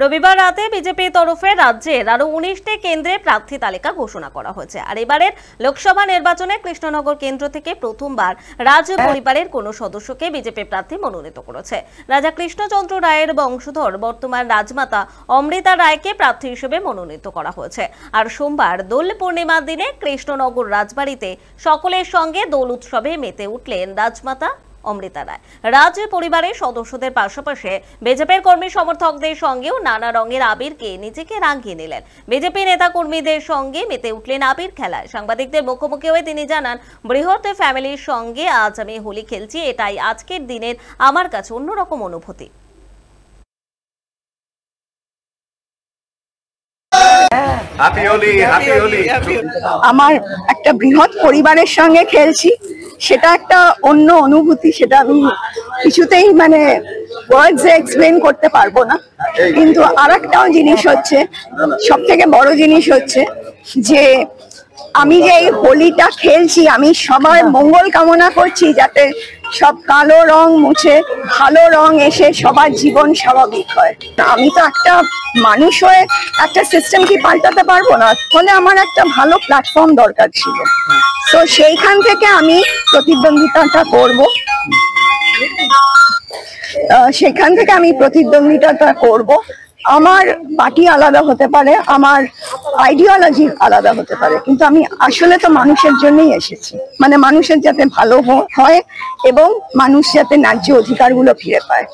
রবিবার রাতে বিজেপির তরফে রাজ্যের আরো 19টি কেন্দ্রে প্রার্থী তালিকা ঘোষণা করা হয়েছে। আর এবারের লোকসভা নির্বাচনে কৃষ্ণনগর কেন্দ্র থেকে প্রথমবার রাজ্য পরিবারের কোনো সদস্যকে বিজেপি প্রার্থী মনোনীত করেছে। রাজা কৃষ্ণচন্দ্র রায়ের বংশধর বর্তমান রাজমাতা অমৃতা রায়কে প্রার্থী হিসেবে মনোনীত করা হয়েছে। আর সোমবার দোল পূর্ণিমার দিনে কৃষ্ণনগর রাজবাড়িতে সকলের সঙ্গে দোল উৎসবে মেতে উঠলেন রাজমাতা অমৃতা রায়। রাজ্য পরিবারের সদস্যদের পাশাপাশি বিজেপির কর্মী সমর্থকদের সঙ্গেও নানা রঙের আবিরকে নিজেকে রাঙিয়ে নিলেন। বিজেপি নেতা কর্মীদের সঙ্গে মেতে উঠলেন আবির খেলায়। সাংবাদিকদের মুখোমুখি হয়ে তিনি জানান, বৃহৎ ফ্যামিলির সঙ্গে আজ আমি হোলি খেলছি, এটাই আজকের দিনের আমার কাছে অন্যরকম অনুভূতি। আমার একটা বৃহৎ পরিবারের সঙ্গে খেলছি, সেটা একটা অন্য অনুভূতি, সেটা আমি কিছুতেই ওয়ার্ডসে এক্সপ্লেন করতে পারবো না। কিন্তু আরেকটাও জিনিস হচ্ছে, সব থেকে বড় জিনিস হচ্ছে যে আমি যে এই হোলিটা খেলছি, আমি সবার মঙ্গল কামনা করছি, যাতে সব কালো রং মুছে ভালো রং এসে সবার জীবন স্বাভাবিক হয়। আমি তো একটা মানুষ হয়ে একটা সিস্টেম কি পাল্টাতে পারবো না, ফলে আমার একটা ভালো প্ল্যাটফর্ম দরকার ছিল। তো সেইখান থেকে আমি প্রতিদ্বন্দ্বিতাটা করব। আমার পার্টি আলাদা হতে পারে, আমার আইডিওলজি আলাদা হতে পারে, কিন্তু আমি আসলে তো মানুষের জন্যই এসেছি, মানুষের যাতে ভালো হয় এবং মানুষ যাতে ন্যায্য অধিকারগুলো ফিরে পায়।